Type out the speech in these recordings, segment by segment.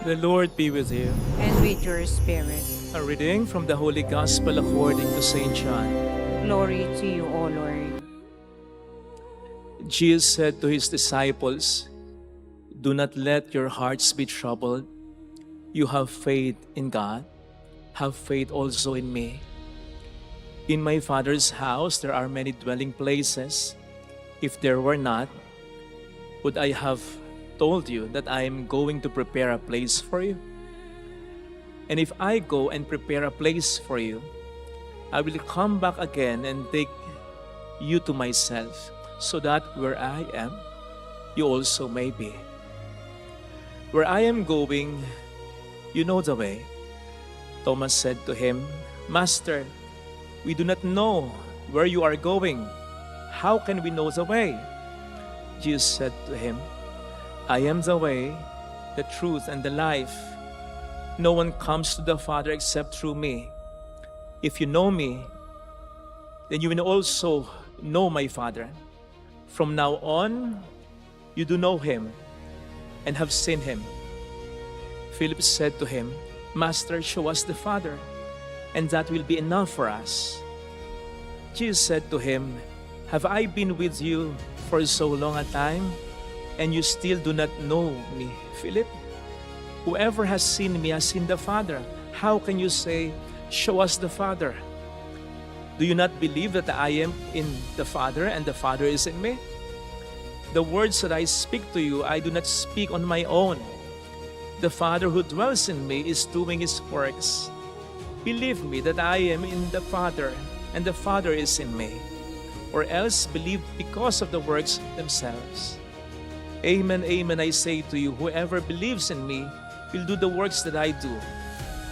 The Lord be with you. And with your spirit. A reading from the Holy Gospel according to St. John. Glory to you, O Lord. Jesus said to his disciples, "Do not let your hearts be troubled. You have faith in God. Have faith also in me. In my Father's house there are many dwelling places. If there were not, would I have told you that I am going to prepare a place for you? And if I go and prepare a place for you, I will come back again and take you to myself, so that where I am, you also may be. Where I am going, you know the way." Thomas said to him, "Master, we do not know where you are going. How can we know the way?" Jesus said to him, "I am the way, the truth, and the life. No one comes to the Father except through me. If you know me, then you will also know my Father. From now on, you do know him and have seen him." Philip said to him, "Master, show us the Father, and that will be enough for us." Jesus said to him, "Have I been with you for so long a time, and you still do not know me, Philip? Whoever has seen me has seen the Father. How can you say, 'Show us the Father'? Do you not believe that I am in the Father and the Father is in me? The words that I speak to you, I do not speak on my own. The Father who dwells in me is doing his works. Believe me that I am in the Father and the Father is in me, or else believe because of the works themselves. Amen, amen, I say to you, whoever believes in me will do the works that I do,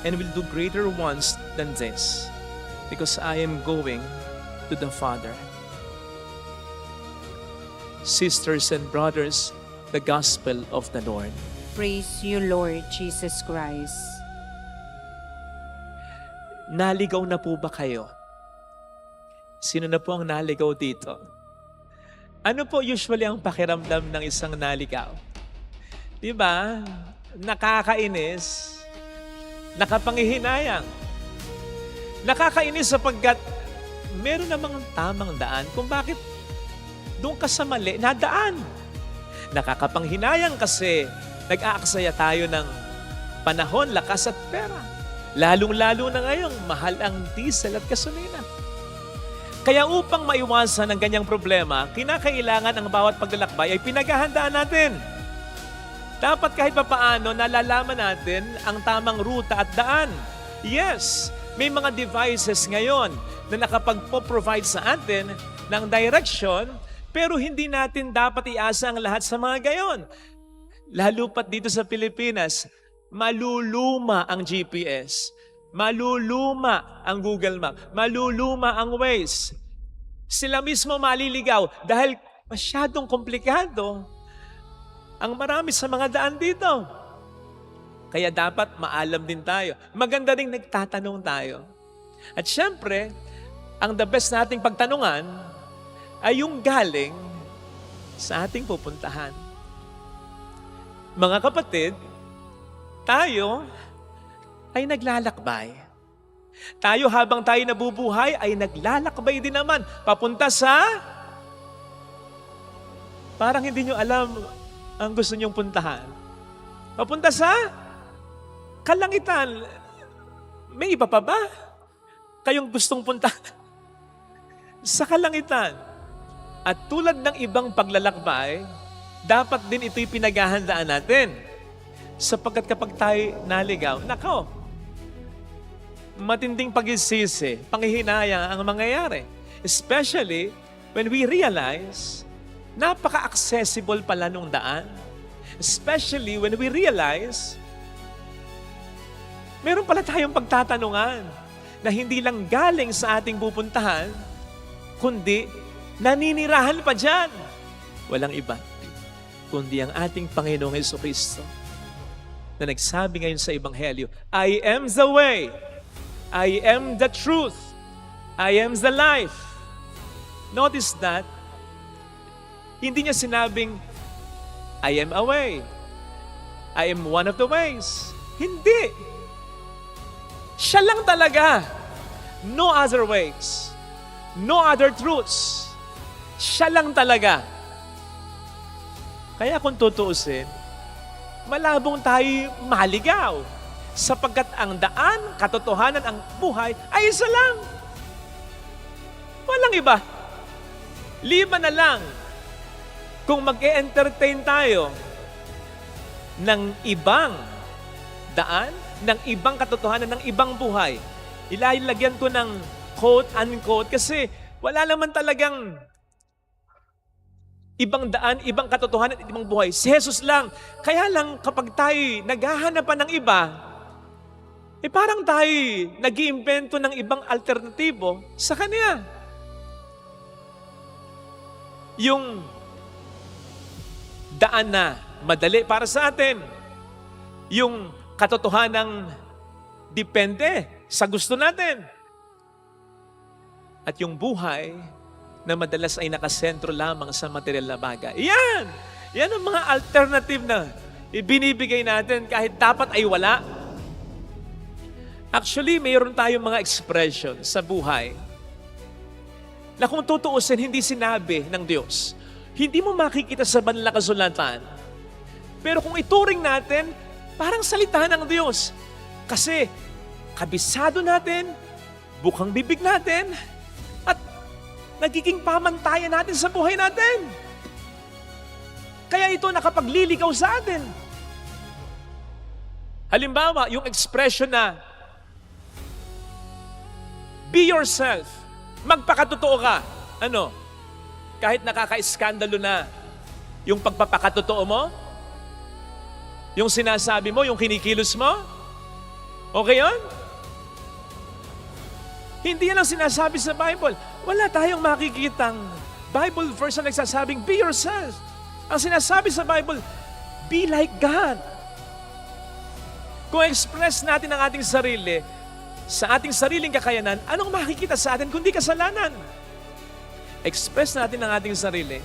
and will do greater ones than this, because I am going to the Father." Sisters and brothers, the Gospel of the Lord. Praise you, Lord Jesus Christ. Naligaw na po ba kayo? Sino na po ang naligaw dito? Ano po usually ang pakiramdam ng isang naligaw? Di ba? Nakakainis, nakapanghihinayang. Nakakainis sapagkat meron namang tamang daan kung bakit doon ka sa mali nadaan. Nakakapanghinayang kasi nag-aaksaya tayo ng panahon, lakas at pera. Lalong-lalo na ngayong mahal ang diesel at gasolina. Kaya upang maiwasan ang ganyang problema, kinakailangan ang bawat paglalakbay ay pinaghahandaan natin. Dapat kahit papaano nalalaman natin ang tamang ruta at daan. Yes, may mga devices ngayon na nakapagpo-provide sa atin ng direction, pero hindi natin dapat iasa ang lahat sa mga gayon. Lalo pat dito sa Pilipinas, maluluma ang GPS. Maluluma ang Google Map. Maluluma ang Waze. Sila mismo maliligaw dahil masyadong komplikado ang marami sa mga daan dito. Kaya dapat maalam din tayo. Maganda rin nagtatanong tayo. At syempre, ang the best nating pagtanungan ay yung galing sa ating pupuntahan. Mga kapatid, tayo ay naglalakbay. Tayo habang tayo nabubuhay ay naglalakbay din naman papunta sa... Parang hindi nyo alam ang gusto nyong puntahan. Papunta sa kalangitan. May iba pa ba kayong gustong puntahan? Sa kalangitan. At tulad ng ibang paglalakbay, dapat din ito'y pinaghahandaan natin. Sapagkat kapag tayo naligaw, nako, matinding pagsisisi, panghihinayang ang mangyayari. Especially when we realize, napaka-accessible pala nung daan. Especially when we realize, meron pala tayong pagtatanungan na hindi lang galing sa ating pupuntahan, kundi naninirahan pa dyan. Walang iba, kundi ang ating Panginoong Jesucristo na nagsabi ngayon sa Ebanghelyo, "I am the way, I am the truth, I am the life." Notice that, hindi niya sinabing, I am a way. I am one of the ways. Hindi. Siya lang talaga. No other ways. No other truths. Siya lang talaga. Kaya kung tutuusin, malabong tayo maligaw sapagkat ang daan, katotohanan, ang buhay ay isa lang. Walang iba. Liban na lang kung mag-e-entertain tayo ng ibang daan, ng ibang katotohanan, ng ibang buhay. Ilalagyan ko ng quote-unquote kasi wala naman talagang ibang daan, ibang katotohanan, ibang buhay. Si Jesus lang. Kaya lang kapag tayo naghahanapan ng iba, parang tayo nag-iimbento ng ibang alternatibo sa Kanya. Yung daan na madali para sa atin. Yung katotohanang depende sa gusto natin. At yung buhay na madalas ay nakasentro lamang sa material na bagay. Yan ang mga alternative na ibinibigay natin kahit dapat ay wala. Actually, mayroon tayong mga expression sa buhay na kung tutuusin, hindi sinabi ng Diyos. Hindi mo makikita sa banal na kasulatan. Pero kung ituring natin, parang salita ng Diyos. Kasi kabisado natin, bukang bibig natin, at nagiging pamantayan natin sa buhay natin. Kaya ito nakapagliligaw sa atin. Halimbawa, yung expression na, be yourself. Magpakatotoo ka. Ano? Kahit nakaka-iskandalo na yung pagpapakatotoo mo, yung sinasabi mo, yung kinikilos mo, okay yun? Hindi yan ang sinasabi sa Bible. Wala tayong makikitang Bible verse na nagsasabing, be yourself. Ang sinasabi sa Bible, be like God. Kung express natin ang ating sarili, sa ating sariling kakayanan, anong makikita sa atin kundi kasalanan? Express natin ang ating sarili.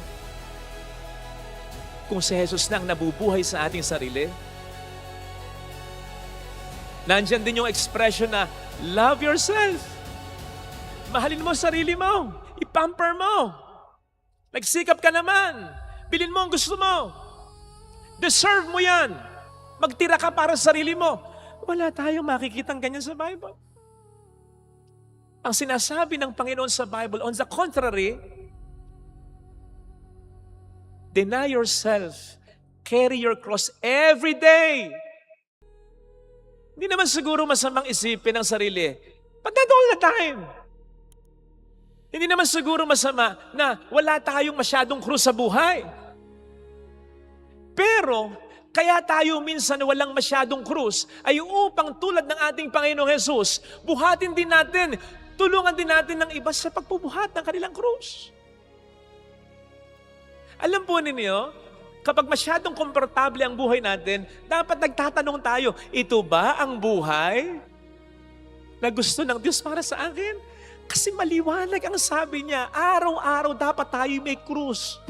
Kung si Jesus lang nabubuhay sa ating sarili, nandyan din yung expression na, love yourself. Mahalin mo sarili mo. Ipamper mo. Nagsikap ka naman. Bilin mo ang gusto mo. Deserve mo yan. Magtira ka para sa sarili mo. Wala tayong makikitang ganyan sa Bible. Ang sinasabi ng Panginoon sa Bible, on the contrary, deny yourself, carry your cross every day. Hindi naman siguro masamang isipin ng sarili, but not all the time. Hindi naman siguro masama na wala tayong masyadong krus sa buhay. Pero, kaya tayo minsan walang masyadong krus ay upang tulad ng ating Panginoong Jesus, buhatin din natin, tulungan din natin ng iba sa pagbubuhat ng kanilang krus. Alam po ninyo, kapag masyadong komportable ang buhay natin, dapat nagtatanong tayo, ito ba ang buhay na gusto ng Diyos para sa akin? Kasi maliwanag ang sabi niya, araw-araw dapat tayo may krus.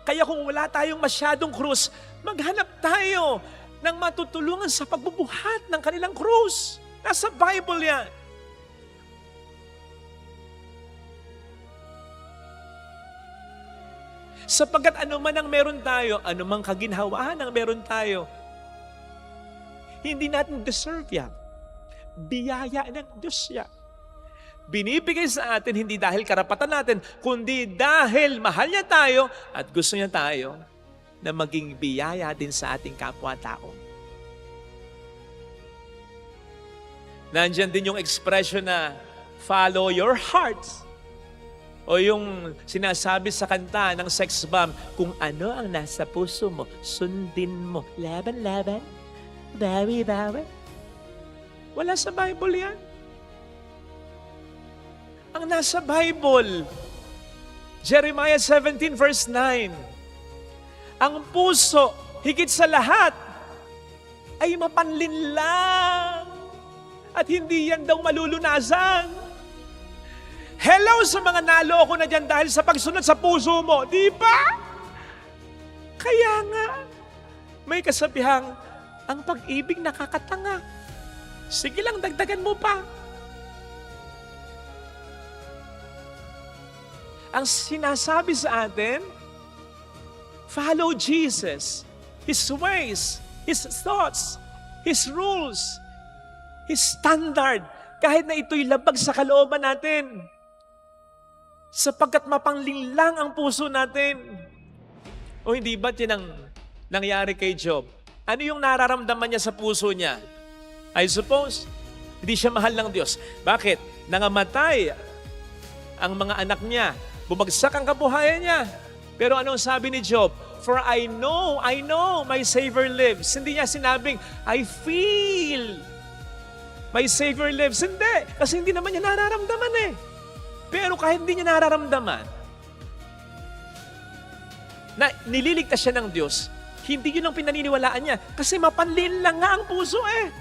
Kaya kung wala tayong masyadong krus, maghanap tayo ng matutulungan sa pagbubuhat ng kanilang krus. Nasa Bible yan. Sapagkat anuman ang meron tayo, anumang kaginhawaan ang meron tayo, hindi natin deserve yan. Biyaya ng Diyos yan. Binibigay sa atin hindi dahil karapatan natin, kundi dahil mahal niya tayo at gusto niya tayo na maging biyaya din sa ating kapwa-tao. Nandyan din yung expression na follow your heart. O yung sinasabi sa kanta ng sex bomb, kung ano ang nasa puso mo, sundin mo. Laban-laban, bawi-bawi. Wala sa Bible yan. Ang nasa Bible, Jeremiah 17 verse 9, ang puso, higit sa lahat, ay mapanlinlang at hindi yan daw malulunasan. Hello sa mga naloko na dyan dahil sa pagsunod sa puso mo. Di ba? Kaya nga, May kasabihang, ang pag-ibig nakakatanga. Sige lang, dagdagan mo pa. Ang sinasabi sa atin, follow Jesus, His ways, His thoughts, His rules, His standard, kahit na ito'y labag sa kalooban natin. Sapagkat mapanglinlang ang puso natin. O hindi ba't yun ang nangyari kay Job? Ano yung nararamdaman niya sa puso niya? I suppose, hindi siya mahal ng Diyos. Bakit? Nangamatay ang mga anak niya. Bumagsak ang kabuhayan niya. Pero anong sabi ni Job? For I know, my Savior lives. Hindi niya sinabing, I feel my Savior lives. Hindi. Kasi hindi naman niya nararamdaman eh. Pero kahit hindi niya nararamdaman, na nililigtas siya ng Diyos, hindi yun ang pinaniniwalaan niya. Kasi mapanlin lang nga ang puso eh.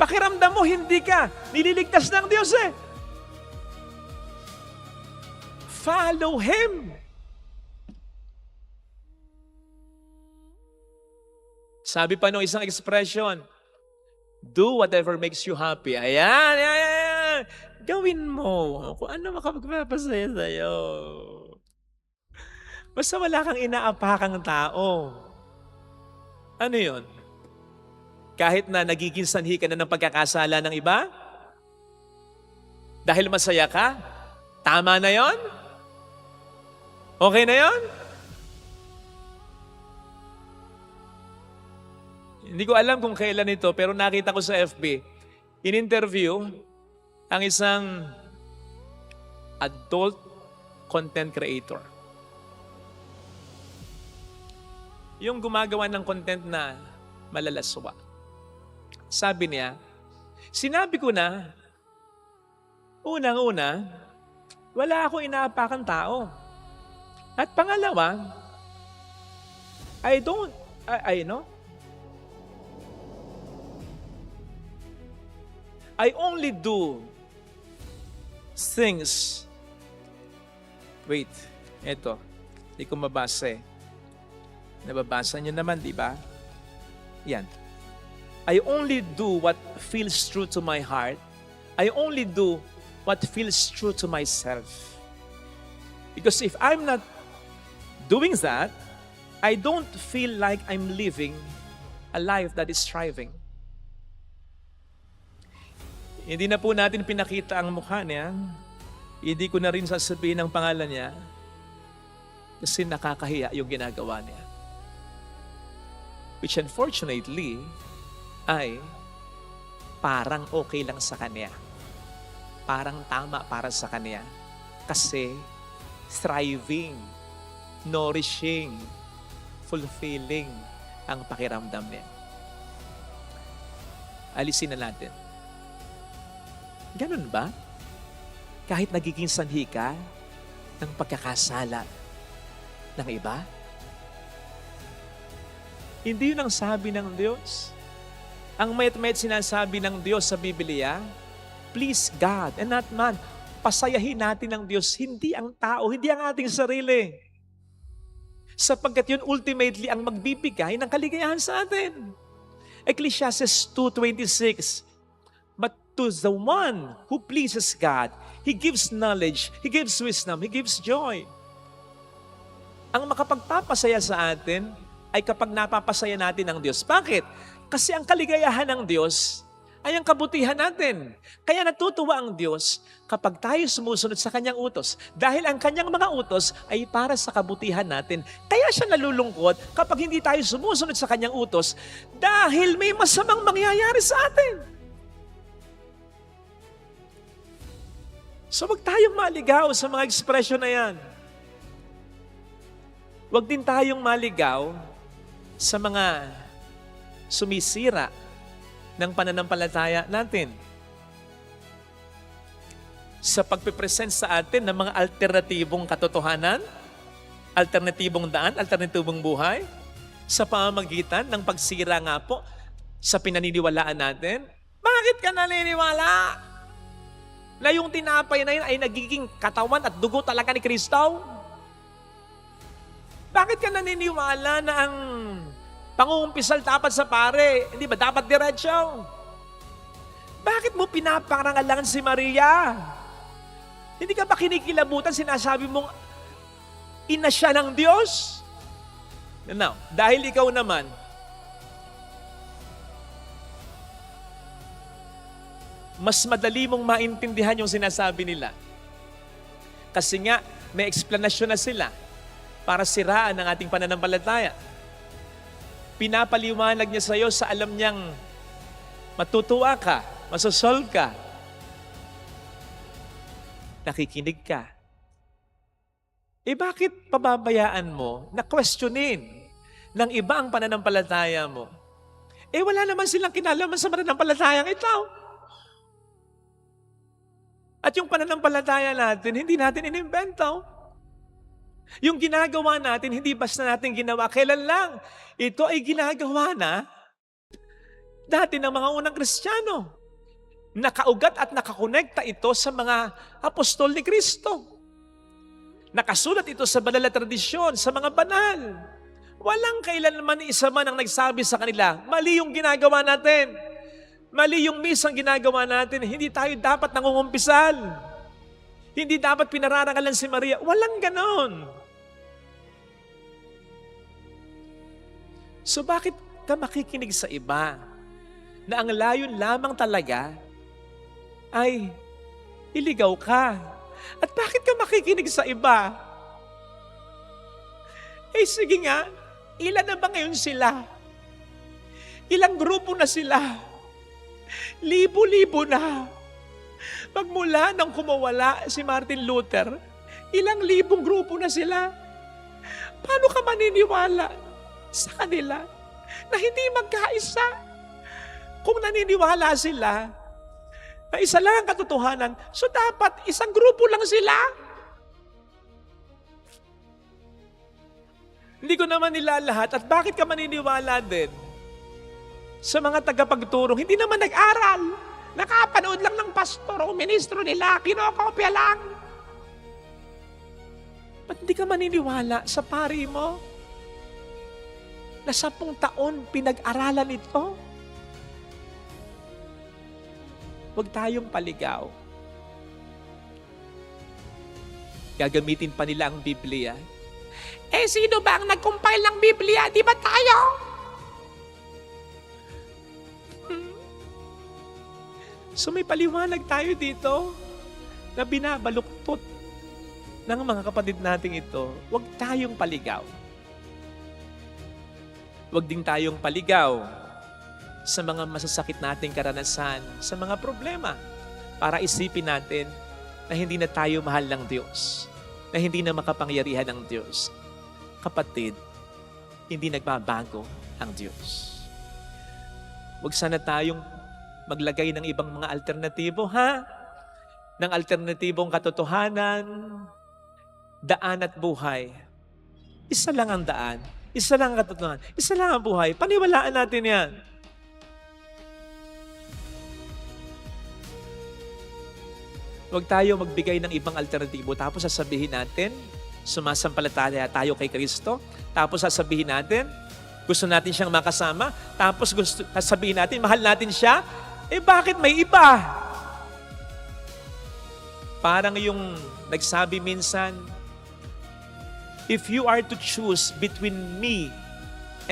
Pakiramdam mo, hindi ka nililigtas ng Diyos eh. Follow Him. Sabi pa nung isang expression, do whatever makes you happy. Ayan, ayan, ayan. Gawin mo kung ano makapagpapasaya sa'yo. Basta wala kang inaapakang tao. Ano yun? Kahit na nagiging sanhi ka na ng pagkakasala ng iba? Dahil masaya ka? Tama na yon? Okay na yon? Hindi ko alam kung kailan ito, pero nakita ko sa FB, in-interview ang isang adult content creator. Yung gumagawa ng content na malalaswa. Sabi niya, sinabi ko na, unang-una, wala akong inaapakang tao. At pangalawa, I only do things. Wait, eto. Hindi ko mabasa eh. Nababasa niyo naman, di ba? Yan. I only do what feels true to my heart. I only do what feels true to myself. Because if I'm not doing that, I don't feel like I'm living a life that is thriving. Hindi na po natin pinakita ang mukha niya. Hindi ko na rin sasabihin ang pangalan niya kasi nakakahiya yung ginagawa niya. Which unfortunately ay parang okay lang sa kanya. Parang tama para sa kanya. Kasi thriving, nourishing, fulfilling ang pakiramdam niya. Alisin na natin. Ganun ba? Kahit nagiging sanhi ka ng pagkakasala ng iba? Hindi yun ang sabi ng Diyos. Ang mayat-mayat sinasabi ng Diyos sa Biblia, please God and not man. Pasayahin natin ng Diyos, hindi ang tao, hindi ang ating sarili. Sapagkat yun ultimately ang magbibigay ng kaligayahan sa atin. Ecclesiastes 2:26, but to the one who pleases God, He gives knowledge, He gives wisdom, He gives joy. Ang makapagpapasaya sa atin ay kapag napapasaya natin ang Diyos. Bakit? Kasi ang kaligayahan ng Diyos ay ang kabutihan natin. Kaya natutuwa ang Diyos kapag tayo sumusunod sa Kanyang utos. Dahil ang Kanyang mga utos ay para sa kabutihan natin. Kaya siya nalulungkot kapag hindi tayo sumusunod sa Kanyang utos dahil may masamang mangyayari sa atin. So wag tayong maligaw sa mga ekspresyon na yan. Wag din tayong maligaw sa mga sumisira ng pananampalataya natin. Sa pagpipresent sa atin ng mga alternatibong katotohanan, alternatibong daan, alternatibong buhay, sa pamamagitan ng pagsira nga po sa pinaniniwalaan natin. Bakit ka naniniwala na yung tinapay na yun ay nagiging katawan at dugo talaga ni Kristo? Bakit ka naniniwala na ang Pangungumpisal dapat sa pare. Hindi ba dapat diretso? Bakit mo pinaparangalan si Maria? Hindi ka ba kinikilabutan, sinasabi mong ina siya ng Diyos? Now, dahil ikaw naman, mas madali mong maintindihan yung sinasabi nila. Kasi nga, may eksplanasyon na sila para siraan ang ating pananampalataya. Pinapaliwanag niya sa iyo sa alam niyang matutuwa ka, masosolve ka. Nakikinig ka. Bakit pababayaan mo na questionin ng iba ang pananampalataya mo? Wala naman silang kinalaman sa pananampalatayang ito. At yung pananampalataya natin, hindi natin inimbento. Yung ginagawa natin, hindi basta natin ginawa. Kailan lang? Ito ay ginagawa na dati ng mga unang Kristiyano. Nakaugat at nakakonekta ito sa mga apostol ni Kristo. Nakasulat ito sa banal na tradisyon, sa mga banal. Walang kailanman isa man ang nagsabi sa kanila, mali yung ginagawa natin. Mali yung misang ginagawa natin. Hindi tayo dapat nangungumpisal. Hindi dapat pinararangalan si Maria. Walang ganon. So bakit ka makikinig sa iba na ang layon lamang talaga ay iligaw ka? At bakit ka makikinig sa iba? Sige nga, ilan na ba ngayon sila? Ilang grupo na sila? Libo-libo na. Magmula nang kumawala si Martin Luther, ilang libong grupo na sila. Paano ka maniniwala sa kanila na hindi magkaisa? Kung naniniwala sila na isa lang ang katotohanan, so dapat isang grupo lang sila. Hindi ko naman nilalahat. At bakit ka maniniwala din sa mga tagapagturong, hindi naman nag-aral. Nakapanood lang ng pastor o ministro nila, kinokopya lang. Ba't hindi ka maniniwala sa pari mo na 10 taon pinag-aralan ito? Huwag tayong paligaw. Gagamitin pa nila ang Biblia. Sino ba ang nag-compile ng Biblia? Di ba tayo? So may paliwanag tayo dito na binabaluktot ng mga kapatid nating ito. Huwag tayong paligaw. Huwag din tayong paligaw sa mga masasakit nating karanasan, sa mga problema, para isipin natin na hindi na tayo mahal ng Diyos, na hindi na makapangyarihan ng Diyos. Kapatid, hindi nagbabago ang Diyos. Huwag sana tayong maglagay ng ibang mga alternatibo, ha? Ng alternatibong katotohanan, daan at buhay. Isa lang ang daan, isa lang ang katotohanan, isa lang ang buhay. Paniwalaan natin yan. Huwag tayo magbigay ng ibang alternatibo tapos sasabihin natin, sumasampalataya tayo kay Kristo, tapos sasabihin natin, gusto natin siyang makasama, tapos sasabihin natin, mahal natin siya, bakit may iba? Parang yung nagsabi minsan, if you are to choose between me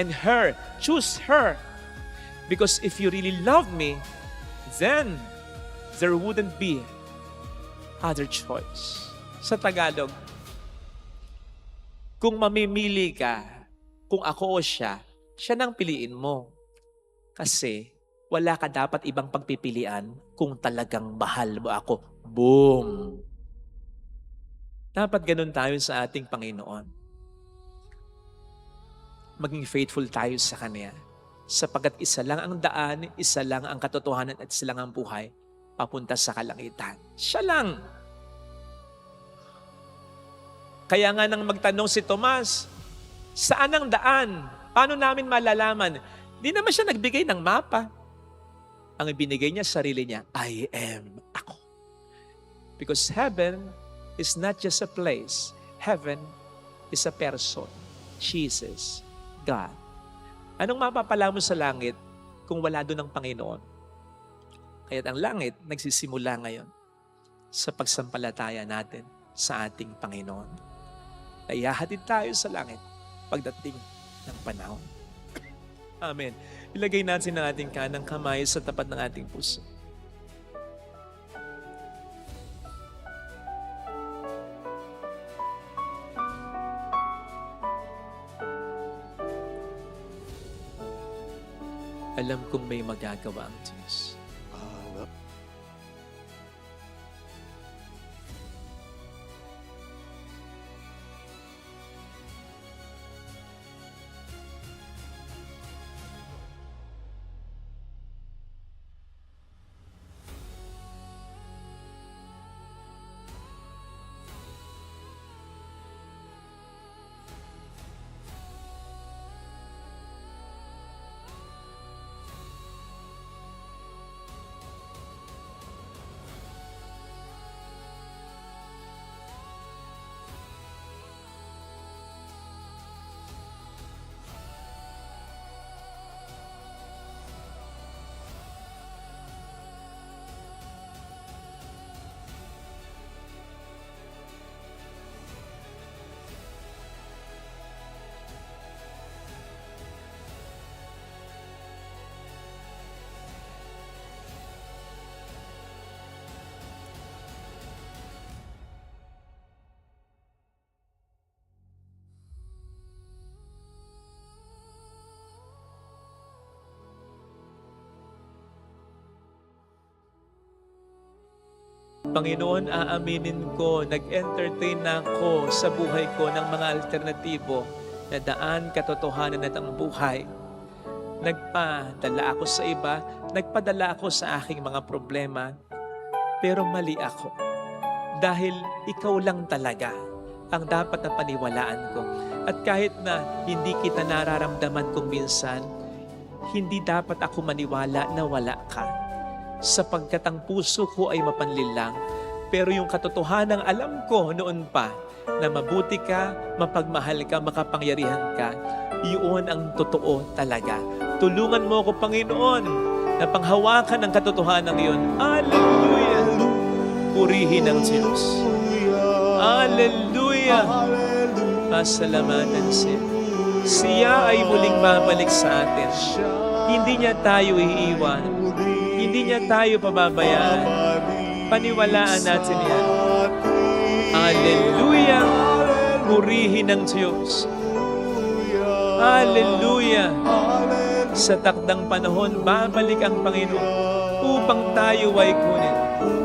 and her, choose her. Because if you really love me, then there wouldn't be other choice. Sa Tagalog, kung mamimili ka, kung ako o siya, siya nang piliin mo. Kasi wala ka dapat ibang pagpipilian kung talagang mahal mo ako. Boom! Dapat ganun tayo sa ating Panginoon. Maging faithful tayo sa Kanya. Sapagkat isa lang ang daan, isa lang ang katotohanan at isa lang ang buhay papunta sa kalangitan. Siya lang. Kaya nga nang magtanong si Tomas, saan ang daan? Paano namin malalaman? Di naman siya nagbigay ng mapa. Ang ibinigay niya, sarili niya, I am ako. Because heaven is not just a place. Heaven is a person. Jesus, God. Anong mapapala mo sa langit kung wala doon ang Panginoon? Kaya't ang langit nagsisimula ngayon sa pagsampalataya natin sa ating Panginoon. Ihahatid tayo sa langit pagdating ng panahon. Amen. Ilagay natin ang ating kanang kamay sa tapat ng ating puso. Alam kong may magagawa ang Diyos. Panginoon, aaminin ko, nag-entertain na ako sa buhay ko ng mga alternatibo na daan, katotohanan at ang buhay. Nagpadala ako sa iba, nagpadala ako sa aking mga problema, pero mali ako. Dahil ikaw lang talaga ang dapat na paniwalaan ko. At kahit na hindi kita nararamdaman kung minsan, hindi dapat ako maniwala na wala ka. Sapagkat ang puso ko ay mapanlilang, pero yung katotohanan alam ko noon pa na mabuti ka, mapagmahal ka, makapangyarihan ka, iyon ang totoo talaga. Tulungan mo ako, Panginoon, na panghawakan ang katotohanan iyon. Hallelujah! Purihin ang Diyos. Hallelujah! Pasalamatan siya. Siya ay muling babalik sa atin. Hindi niya tayo iiwan. Hindi niya tayo pababayaan. Paniwalaan natin yan. Hallelujah! Purihin ang Diyos. Hallelujah! Sa takdang panahon, babalik ang Panginoon upang tayo ay kunin.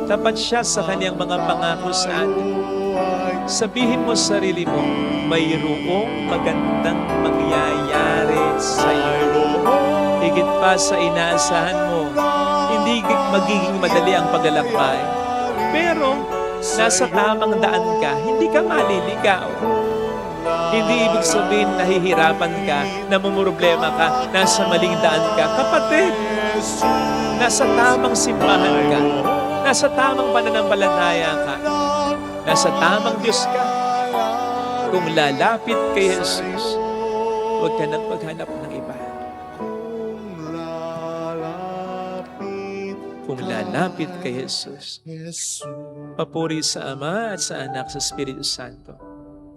Tapat siya sa kanyang mga pangako sa atin. Sabihin mo sa sarili mo, mayroong magandang mangyayari sa iyo. Higit pa sa inaasahan mo, hindi magiging madali ang paglalakbay. Pero, nasa tamang daan ka, hindi ka maliligaw. Hindi ibig sabihin nahihirapan ka, namumroblema ka, nasa maling daan ka. Kapatid, nasa tamang simbahan ka, nasa tamang pananampalataya ka, nasa tamang Diyos ka. Kung lalapit kay Jesus, huwag ka nang maghanap ng iba. Kung lalapit kay Jesus, papuri sa Ama at sa Anak sa Espiritu Santo.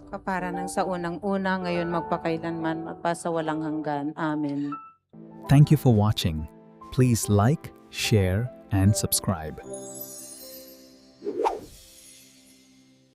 Kapara ng sa unang-una, ngayon magpakailanman, magpasawalang hanggan. Amen. Thank you for watching. Please like, share, and subscribe.